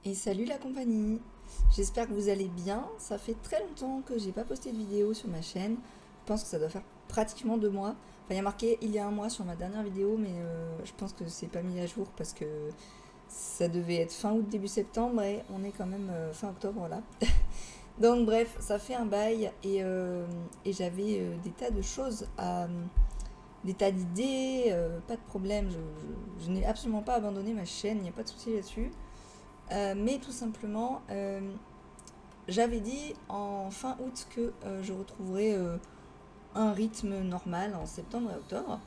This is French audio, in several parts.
Et salut la compagnie, j'espère que vous allez bien. Ça fait très longtemps que j'ai pas posté de vidéo sur ma chaîne. Je pense que ça doit faire pratiquement 2 mois. Enfin, il y a marqué il y a un mois sur ma dernière vidéo, mais je pense que c'est pas mis à jour parce que ça devait être fin août, début septembre et on est quand même fin octobre là. Donc bref, ça fait un bail et j'avais des tas de choses des tas d'idées, pas de problème. Je n'ai absolument pas abandonné ma chaîne, il n'y a pas de souci là-dessus. Mais tout simplement, j'avais dit en fin août que je retrouverais un rythme normal en septembre et octobre.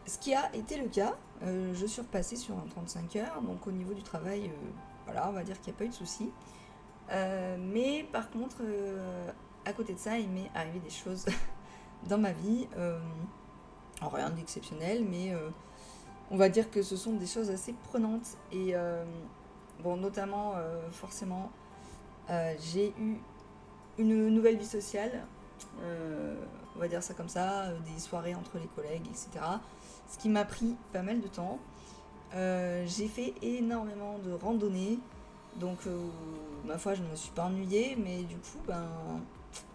Ce qui a été le cas. Je suis repassée sur un 35 heures, donc au niveau du travail, voilà, on va dire qu'il n'y a pas eu de souci. Mais par contre, à côté de ça, il m'est arrivé des choses dans ma vie. Rien d'exceptionnel, mais on va dire que ce sont des choses assez prenantes. Et bon, notamment, forcément, j'ai eu une nouvelle vie sociale, on va dire ça comme ça, des soirées entre les collègues, etc. Ce qui m'a pris pas mal de temps. J'ai fait énormément de randonnées, donc ma foi, je ne me suis pas ennuyée, mais du coup,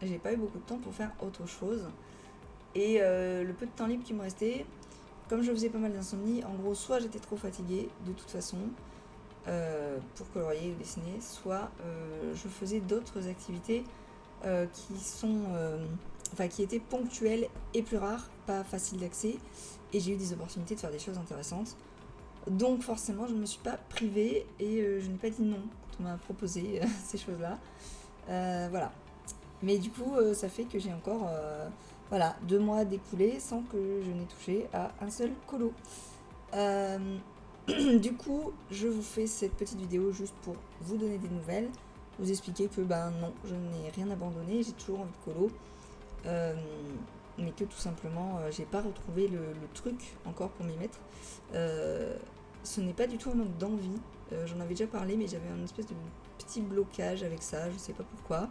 j'ai pas eu beaucoup de temps pour faire autre chose. Et le peu de temps libre qui me restait, comme je faisais pas mal d'insomnie, en gros, soit j'étais trop fatiguée, de toute façon, pour colorier ou dessiner, soit je faisais d'autres activités qui étaient ponctuelles et plus rares, pas faciles d'accès, et j'ai eu des opportunités de faire des choses intéressantes. Donc forcément, je ne me suis pas privée et je n'ai pas dit non quand on m'a proposé ces choses-là. Voilà. Mais du coup, ça fait que j'ai encore 2 mois d'écoulés sans que je n'ai touché à un seul colo. Euh, Du coup, je vous fais cette petite vidéo juste pour vous donner des nouvelles, vous expliquer que non, je n'ai rien abandonné, j'ai toujours envie de colo, euh, mais que tout simplement, j'ai pas retrouvé le truc encore pour m'y mettre. Ce n'est pas du tout un manque d'envie, j'en avais déjà parlé, mais j'avais un espèce de petit blocage avec ça, je sais pas pourquoi.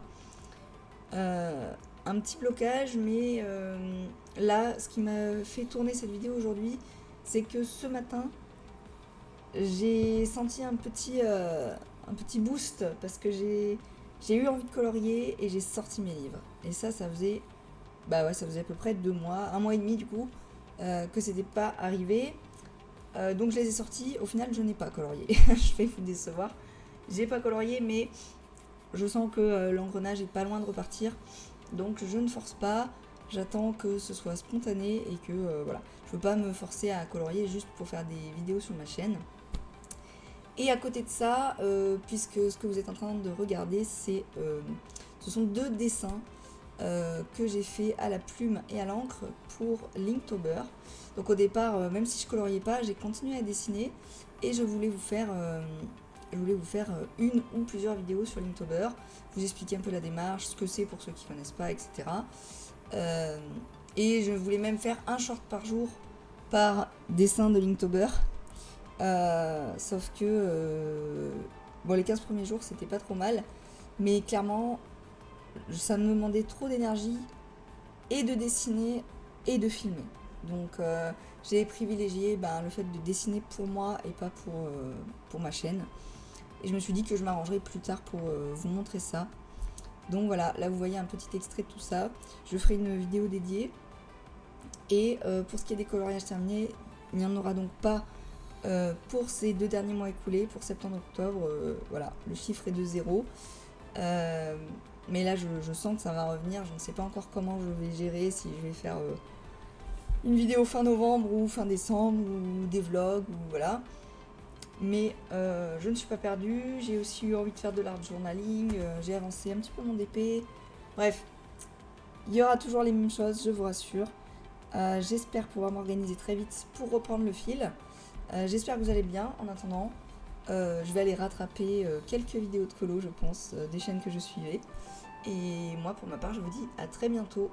Un petit blocage, mais là, ce qui m'a fait tourner cette vidéo aujourd'hui, c'est que ce matin, j'ai senti un petit boost parce que j'ai eu envie de colorier et j'ai sorti mes livres. Et ça faisait, ça faisait à peu près 2 mois, un mois et demi du coup, que c'était pas arrivé. Donc je les ai sortis. Au final, je n'ai pas colorié. Je vais vous décevoir. J'ai pas colorié, mais je sens que l'engrenage est pas loin de repartir. Donc je ne force pas. J'attends que ce soit spontané et que voilà. Je veux pas me forcer à colorier juste pour faire des vidéos sur ma chaîne. Et à côté de ça, puisque ce que vous êtes en train de regarder, ce sont 2 dessins que j'ai fait à la plume et à l'encre pour Linktober. Donc au départ, même si je coloriais pas, j'ai continué à dessiner et je voulais vous faire une ou plusieurs vidéos sur Linktober, vous expliquer un peu la démarche, ce que c'est pour ceux qui ne connaissent pas, etc. Et je voulais même faire un short par jour par dessin de Linktober. Sauf que les 15 premiers jours c'était pas trop mal, mais clairement ça me demandait trop d'énergie et de dessiner et de filmer. Donc j'ai privilégié le fait de dessiner pour moi et pas pour ma chaîne. Et je me suis dit que je m'arrangerai plus tard pour vous montrer ça. Donc voilà, là vous voyez un petit extrait de tout ça. Je ferai une vidéo dédiée. Et pour ce qui est des coloriages terminés, il n'y en aura donc pas pour ces 2 derniers mois écoulés, pour septembre-octobre, voilà, le chiffre est de 0. Mais là, je sens que ça va revenir. Je ne sais pas encore comment je vais gérer, si je vais faire une vidéo fin novembre ou fin décembre, ou des vlogs, ou voilà. Mais je ne suis pas perdue. J'ai aussi eu envie de faire de l'art journaling. J'ai avancé un petit peu mon DP. Bref, il y aura toujours les mêmes choses, je vous rassure. J'espère pouvoir m'organiser très vite pour reprendre le fil. J'espère que vous allez bien en attendant. Je vais aller rattraper quelques vidéos de colo, je pense, des chaînes que je suivais. Et moi, pour ma part, je vous dis à très bientôt.